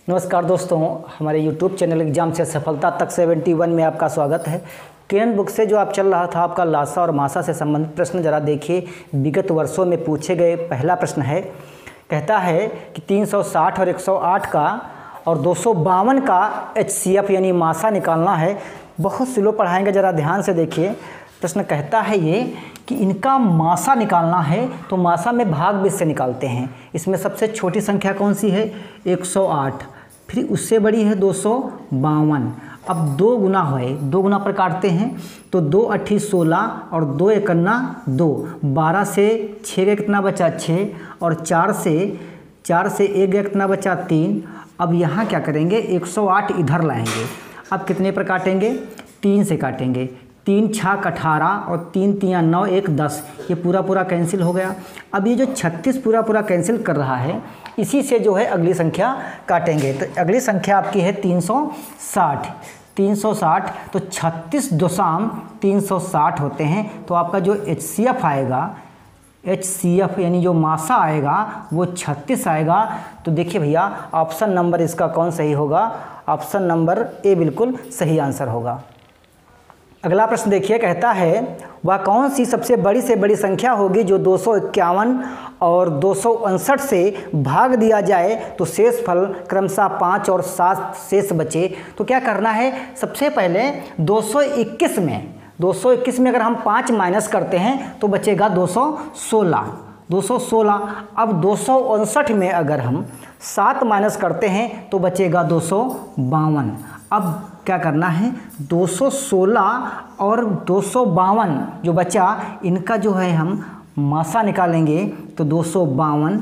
नमस्कार दोस्तों, हमारे YouTube चैनल एग्जाम से सफलता तक 71 में आपका स्वागत है। किरण बुक से जो आप चल रहा था आपका लासा और मासा से संबंधित प्रश्न जरा देखिए। विगत वर्षों में पूछे गए पहला प्रश्न है, कहता है कि 360 और 108 का और 252 का HCF यानी मासा निकालना है। बहुत स्लो पढ़ाएंगे, ज़रा ध्यान से देखिए। प्रश्न कहता है ये कि इनका मासा निकालना है, तो मासा में भाग 20 से निकालते हैं। इसमें सबसे छोटी संख्या कौन सी है? 108। फिर उससे बड़ी है 252। अब 2 गुना है, 2 गुना पर काटते हैं तो 2 8 16 और 2 1 2। 12 से 6 गया कितना बचा? 6। और 4 से 1 गया कितना बचा? 3। अब यहाँ क्या करेंगे? 108 इधर लाएंगे। अब कितने पर काटेंगे? 3 से काटेंगे। 3 6 18 और 3 3 9 1 10। ये पूरा कैंसिल हो गया। अब ये जो 36 पूरा कैंसिल कर रहा है, इसी से जो है अगली संख्या काटेंगे। तो अगली संख्या आपकी है 360। 360 तो 36 दशम 360 होते हैं। तो आपका जो HCF आएगा, HCF यानी जो मासा आएगा वो 36 आएगा। तो देखिए भैया, ऑप्शन नंबर इसका कौन सही होगा? ऑप्शन नंबर ए बिल्कुल सही आंसर होगा। अगला प्रश्न देखिए, कहता है वह कौन सी सबसे बड़ी से बड़ी संख्या होगी जो 251 और 259 से भाग दिया जाए तो शेष फल क्रमशः 5 और 7 शेष बचे। तो क्या करना है? सबसे पहले 221 में अगर हम 5 माइनस करते हैं तो बचेगा 216। अब 259 में अगर हम 7 माइनस करते हैं तो बचेगा 252। अब क्या करना है? 216 और 252 जो बचा, इनका जो है हम मासा निकालेंगे। तो 252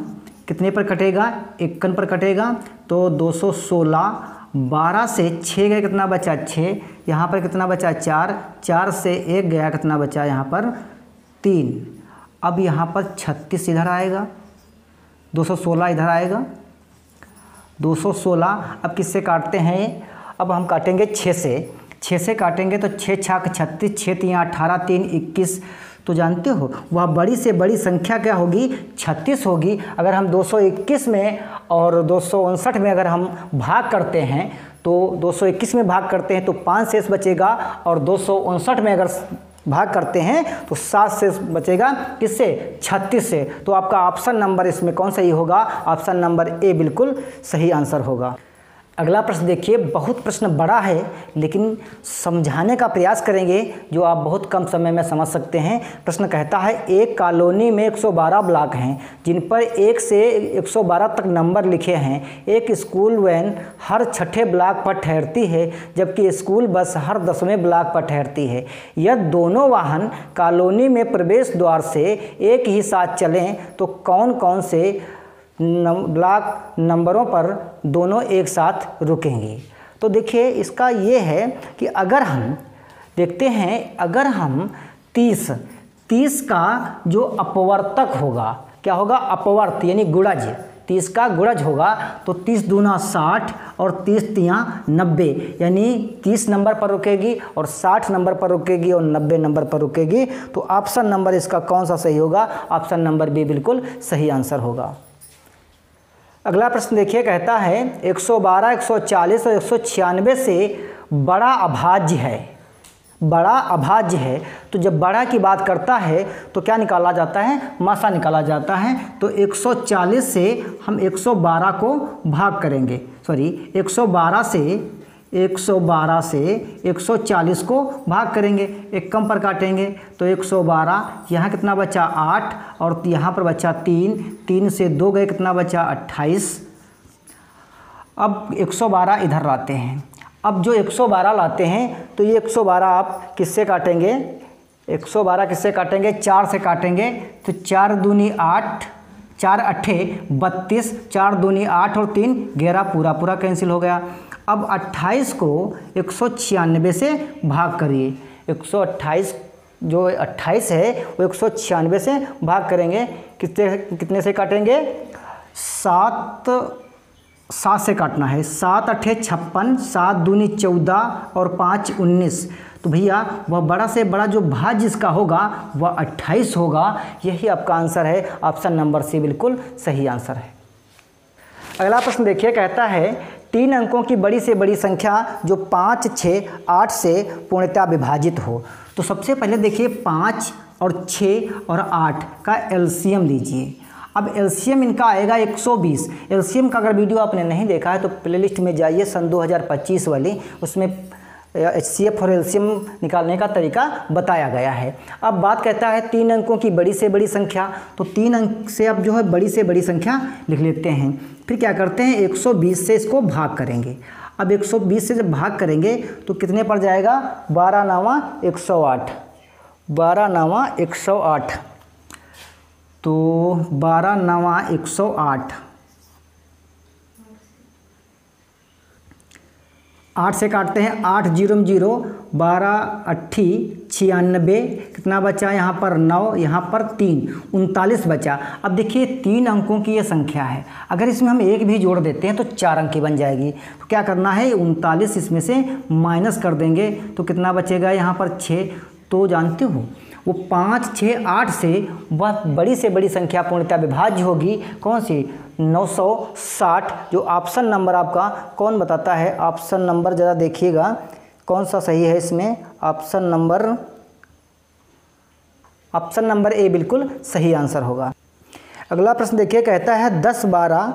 कितने पर कटेगा? 51 पर कटेगा। तो 216, 12 से 6 गया कितना बचा? 6। यहाँ पर कितना बचा? 4। 4 से 1 गया कितना बचा? यहाँ पर 3। अब यहाँ पर 36 इधर आएगा, 216 इधर आएगा। 216 अब किससे काटते हैं? अब हम काटेंगे 6 से। 6 से काटेंगे तो 6 6 36, 6 3 18, 3 21। तो जानते हो वह बड़ी से बड़ी संख्या क्या होगी? 36 होगी। अगर हम 221 में और 259 में अगर हम भाग करते हैं तो 221 में भाग करते हैं तो 5 शेष बचेगा, और 259 में अगर भाग करते हैं तो 7 शेष बचेगा। किससे? 36 से। तो आपका ऑप्शन नंबर इसमें कौन सही होगा? ऑप्शन नंबर ए बिल्कुल सही आंसर होगा। अगला प्रश्न देखिए, बहुत प्रश्न बड़ा है लेकिन समझाने का प्रयास करेंगे जो आप बहुत कम समय में समझ सकते हैं। प्रश्न कहता है एक कॉलोनी में 112 ब्लॉक हैं जिन पर 1 से 112 तक नंबर लिखे हैं। एक स्कूल वैन हर 6ठे ब्लॉक पर ठहरती है जबकि स्कूल बस हर 10वें ब्लॉक पर ठहरती है। यह दोनों वाहन कॉलोनी में प्रवेश द्वार से एक ही साथ चलें तो कौन कौन से ब्लॉक नंबरों पर दोनों एक साथ रुकेंगे? तो देखिए, इसका ये है कि अगर हम देखते हैं, अगर हम 30 का जो अपवर्तक होगा, क्या होगा? अपवर्त यानी गुणज। 30 का गुणज होगा तो 30 दूना 60 और 30 तियां 90, यानी 30 नंबर पर रुकेगी और 60 नंबर पर रुकेगी और 90 नंबर पर रुकेगी। तो ऑप्शन नंबर इसका कौन सा सही होगा? ऑप्शन नंबर बी बिल्कुल सही आंसर होगा। अगला प्रश्न देखिए, कहता है 112, 140 और 196 से बड़ा अभाज्य है। तो जब बड़ा की बात करता है तो क्या निकाला जाता है? मासा निकाला जाता है। तो 140 से हम 112 को भाग करेंगे, 112 से 140 को भाग करेंगे। एक कम पर काटेंगे तो 112, यहाँ कितना बचा? 8 और यहाँ पर बचा 3। 3 से 2 गए कितना बचा? 28। अब 112 इधर लाते हैं। अब जो 112 लाते हैं तो ये 112 आप किससे काटेंगे? 112 किससे काटेंगे? 4 से काटेंगे। तो 4 दूनी 8, 4 8 32, 4 दूनी 8 और 3 11, पूरा कैंसिल हो गया। अब 28 को 196 से भाग करिए। 128 जो 28 है वो 196 से भाग करेंगे। कितने से काटेंगे? 7 से काटना है। 7 8 56, 7 दूनी 14 और 5 19। तो भैया वह बड़ा से बड़ा जो भाज्य इसका होगा वह 28 होगा। यही आपका आंसर है। ऑप्शन नंबर सी बिल्कुल सही आंसर है। अगला प्रश्न देखिए, कहता है तीन अंकों की बड़ी से बड़ी संख्या जो 5, 6, 8 से पूर्णतः विभाजित हो। तो सबसे पहले देखिए 5 और 6 और 8 का एलसीएम लीजिए। अब एलसीएम इनका आएगा 120। एलसीएम का अगर वीडियो आपने नहीं देखा है तो प्लेलिस्ट में जाइए सन 2025 वाली, उसमें HCF और एलसीएम निकालने का तरीका बताया गया है। अब बात कहता है तीन अंकों की बड़ी से बड़ी संख्या, तो 3 अंक से अब जो है बड़ी से बड़ी संख्या लिख लेते हैं। फिर क्या करते हैं 120 से इसको भाग करेंगे। अब 120 से जब भाग करेंगे तो कितने पड़ जाएगा 12 9 108, 12 9 108, तो 12 9 108, 8 से काटते हैं 8 0 0, 12 8 96, कितना बचा यहाँ पर 9, यहाँ पर 3 39 बचा। अब देखिए 3 अंकों की ये संख्या है, अगर इसमें हम एक भी जोड़ देते हैं तो 4 अंक की बन जाएगी। तो क्या करना है 39 इसमें से माइनस कर देंगे तो कितना बचेगा यहाँ पर 6। तो जानते हो वो 5, 6, 8 से वह बड़ी से बड़ी संख्या पूर्णतः विभाज्य होगी। कौन सी 960। जो ऑप्शन नंबर आपका कौन बताता है, ऑप्शन नंबर ज़रा देखिएगा कौन सा सही है इसमें। ऑप्शन नंबर ए बिल्कुल सही आंसर होगा। अगला प्रश्न देखिए, कहता है 10, 12,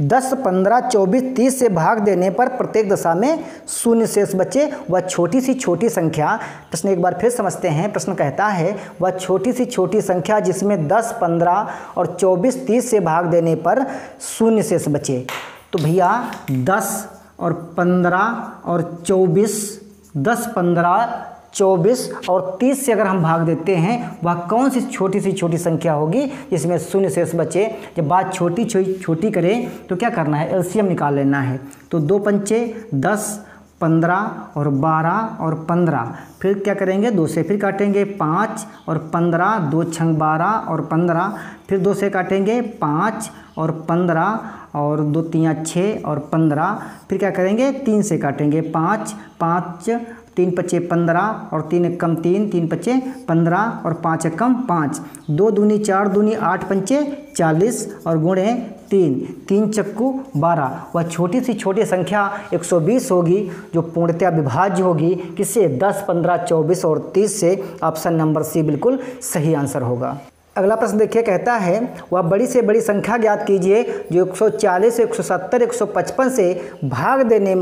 10, 15, 24, 30 से भाग देने पर प्रत्येक दशा में शून्य शेष बचे वह छोटी सी छोटी संख्या। प्रश्न एक बार फिर समझते हैं। प्रश्न कहता है वह छोटी सी छोटी संख्या जिसमें 10, 15 और 24, 30 से भाग देने पर शून्य शेष बचे। तो भैया 10 और 15 और 24, 10, 15, 24 और 30 से अगर हम भाग देते हैं वह कौन सी छोटी संख्या होगी जिसमें शून्य शेष बचे। जब बात छोटी करें तो क्या करना है एलसीएम निकाल लेना है। तो 2 पंचे 10, 15 और 12 और 15, फिर क्या करेंगे 2 से फिर काटेंगे 5 और 15, 2 छंग 12 और 15, फिर 2 से काटेंगे 5 और 15 और 2 3 6 और 15, फिर क्या करेंगे 3 से काटेंगे 5, 5 3 पच्चे 15 और 3 एकम 3, 3 पच्चे 15 और 5 एकम 5, 2 दूनी 4 दूनी 8 पंचे 40 और गुणे 3, 3 चक्कू 12। वह छोटी सी छोटी संख्या 120 होगी जो पूर्णतः विभाज्य होगी किससे 10, 15, 24 और 30 से। ऑप्शन नंबर सी बिल्कुल सही आंसर होगा। अगला प्रश्न देखिए, कहता है वह बड़ी से बड़ी संख्या ज्ञात कीजिए जो 140, 170, 155 से भाग देने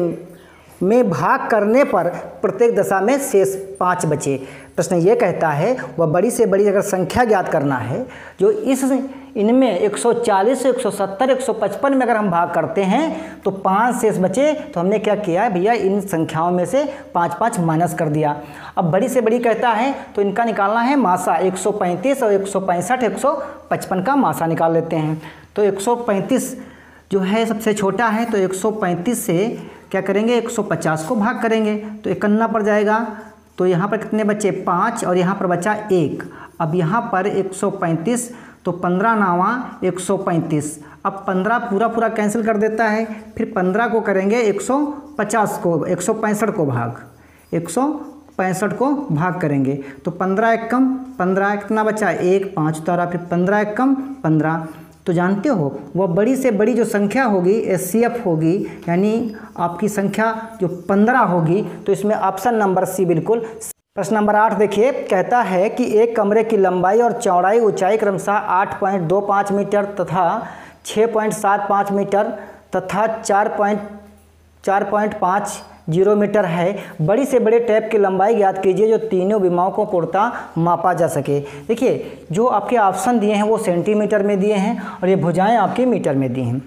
में भाग करने पर प्रत्येक दशा में शेष 5 बचे। प्रश्न ये कहता है वह बड़ी से बड़ी अगर संख्या ज्ञात करना है जो इनमें 140, 170, 155 में अगर हम भाग करते हैं तो 5 शेष बचे। तो हमने क्या किया है भैया इन संख्याओं में से 5 माइनस कर दिया। अब बड़ी से बड़ी कहता है तो इनका निकालना है मासा। 135 और 165, 155 का मासा निकाल लेते हैं। तो 135 जो है सबसे छोटा है, तो 135 से क्या करेंगे 150 को भाग करेंगे तो 51 पड़ जाएगा। तो यहाँ पर कितने बचे 5 और यहाँ पर बचा 1। अब यहाँ पर 135 तो 15 9 135। अब 15 पूरा कैंसिल कर देता है, फिर 15 को करेंगे 165 को भाग, 165 को भाग करेंगे तो 15 एकम 15, कितना बचा 1, 5 उतारा, फिर 15 एकम 15। तो जानते हो वह बड़ी से बड़ी जो संख्या होगी HCF होगी, यानी आपकी संख्या जो 15 होगी। तो इसमें ऑप्शन नंबर सी बिल्कुल। प्रश्न नंबर 8 देखिए, कहता है कि एक कमरे की लंबाई और चौड़ाई ऊंचाई क्रमशः 8.25 मीटर तथा 6.75 मीटर तथा 4.50 मीटर है। बड़ी से बड़े टैप की लंबाई ज्ञात कीजिए जो तीनों विमाओं को पूर्णतः मापा जा सके। देखिए जो आपके ऑप्शन दिए हैं वो सेंटीमीटर में दिए हैं और ये भुजाएं आपके मीटर में दी हैं।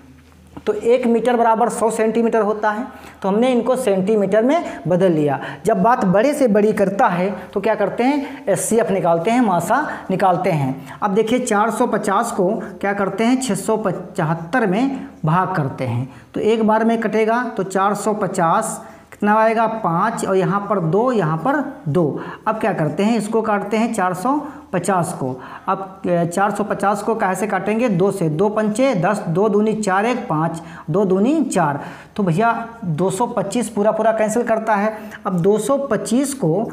तो 1 मीटर बराबर 100 सेंटीमीटर होता है, तो हमने इनको सेंटीमीटर में बदल लिया। जब बात बड़े से बड़ी करता है तो क्या करते हैं HCF निकालते हैं, मासा निकालते हैं। अब देखिए 450 को क्या करते हैं 675 में भाग करते हैं, तो एक बार में कटेगा तो 450 कितना आएगा 5 और यहाँ पर 2, यहाँ पर 2। अब क्या करते हैं इसको काटते हैं 450 को। अब 450 को कैसे काटेंगे 2 से, 2 पंचे 10, 2 दूनी 4, 1 5, 2 दूनी 4। तो भैया 225 पूरा कैंसिल करता है। अब 225 को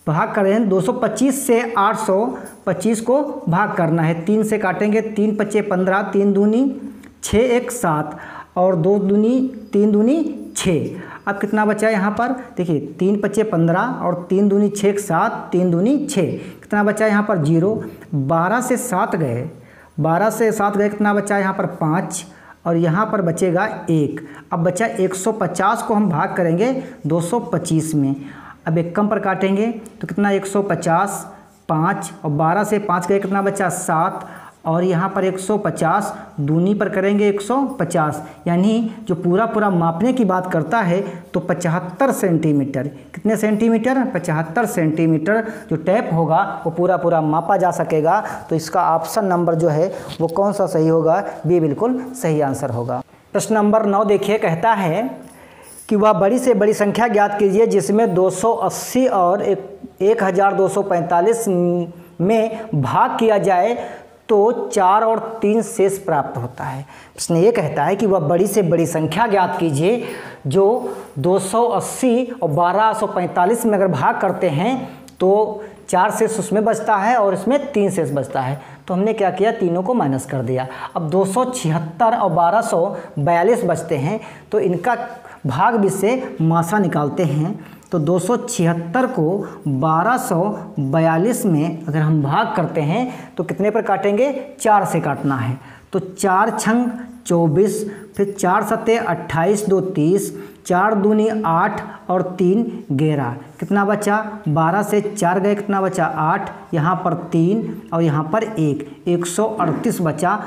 भाग करें, 225 से 825 को भाग करना है। 3 से काटेंगे, 3 पच्चे 15, 3 दूनी 6, 1 7 और 2 दूनी 3 दूनी 6। अब कितना बचा यहाँ पर, देखिए 3 पच्चे 15 और 3 दूनी 6 के साथ 3 दूनी 6, कितना बचा यहाँ पर 0। 12 से 7 गए, 12 से 7 गए, कितना बचा यहाँ पर 5 और यहाँ पर बचेगा 1। अब बचा 150 को हम भाग करेंगे 225 में। अब एक कम पर काटेंगे तो कितना 150, 5 और 12 से 5 गए, कितना बचा 7 और यहाँ पर 150 दूनी पर करेंगे 150, यानी जो पूरा मापने की बात करता है तो 75 सेंटीमीटर। कितने सेंटीमीटर, 75 सेंटीमीटर जो टैप होगा वो पूरा मापा जा सकेगा। तो इसका ऑप्शन नंबर जो है वो कौन सा सही होगा, बी बिल्कुल सही आंसर होगा। प्रश्न नंबर 9 देखिए, कहता है कि वह बड़ी से बड़ी संख्या ज्ञात कीजिए जिसमें 280 और 1245 में भाग किया जाए तो 4 और 3 शेष प्राप्त होता है। प्रश्न ये कहता है कि वह बड़ी से बड़ी संख्या ज्ञात कीजिए जो 280 और 1245 में अगर भाग करते हैं तो 4 शेष उसमें बचता है और इसमें 3 शेष बचता है। तो हमने क्या किया, तीनों को माइनस कर दिया। अब 276 और 1242 बचते हैं, तो इनका भाग भी से मासा निकालते हैं। तो 276 को 1242 में अगर हम भाग करते हैं तो कितने पर काटेंगे, 4 से काटना है। तो 4 छंग 24, फिर 4 सत्ते 28, 2 30, 4 दूनी 8 और 3 11, कितना बचा 12 से 4 गए, कितना बचा 8, यहाँ पर 3 और यहाँ पर 1, 138 बचा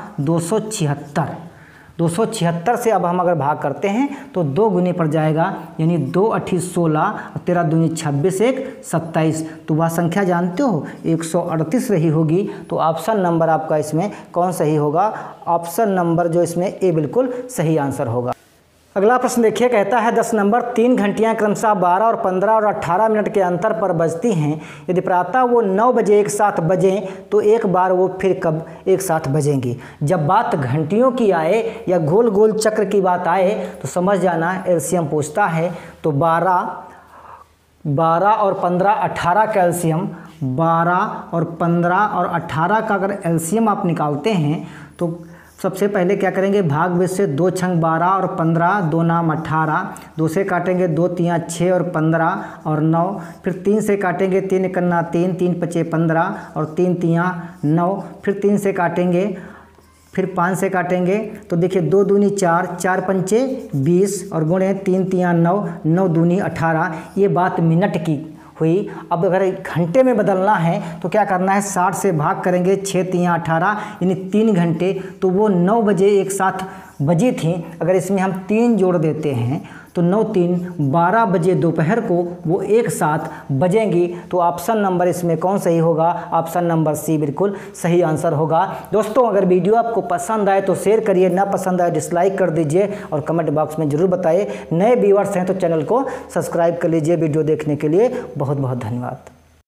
276 से अब हम अगर भाग करते हैं तो 2 गुने पर जाएगा, यानी 2 8 16 और 13 दूनी 26, 1 27। तो वह संख्या जानते हो 138 रही होगी। तो ऑप्शन नंबर आपका इसमें कौन सही होगा, ऑप्शन नंबर जो इसमें ए बिल्कुल सही आंसर होगा। अगला प्रश्न देखिए, कहता है 10 नंबर 3 घंटियाँ क्रमशः 12 और 15 और 18 मिनट के अंतर पर बजती हैं। यदि प्रातः वो 9 बजे एक साथ बजें तो एक बार वो फिर कब एक साथ बजेंगी। जब बात घंटियों की आए या गोल गोल चक्र की बात आए तो समझ जाना एलसीएम पूछता है। तो 12 और 15 18 का एलसीएम, 12 और 15 और 18 का अगर एलसीएम आप निकालते हैं तो सबसे पहले क्या करेंगे, भाग में से 2 छंग 12 और 15, 2 नाम 18, 2 से काटेंगे 2 तियाँ 6 और 15 और 9, फिर 3 से काटेंगे 3 एकन्ना 3, 3 पचे 15 और 3 तियाँ 9, फिर 3 से काटेंगे, फिर 5 से काटेंगे। तो देखिए 2 दूनी 4, 4 पंचे 20 और गुणे 3 तियाँ 9, 9 दूनी 18। ये बात मिनट की हुई। अब अगर घंटे में बदलना है तो क्या करना है, 60 से भाग करेंगे, 6 तियाँ 18 यानी 3 घंटे। तो वो 9 बजे एक साथ बजी थी, अगर इसमें हम 3 जोड़ देते हैं तो 9 3 12 बजे दोपहर को वो एक साथ बजेंगी। तो ऑप्शन नंबर इसमें कौन सही होगा, ऑप्शन नंबर सी बिल्कुल सही आंसर होगा। दोस्तों अगर वीडियो आपको पसंद आए तो शेयर करिए, ना पसंद आए डिसलाइक कर दीजिए और कमेंट बॉक्स में ज़रूर बताइए। नए व्यूअर्स हैं तो चैनल को सब्सक्राइब कर लीजिए। वीडियो देखने के लिए बहुत बहुत धन्यवाद।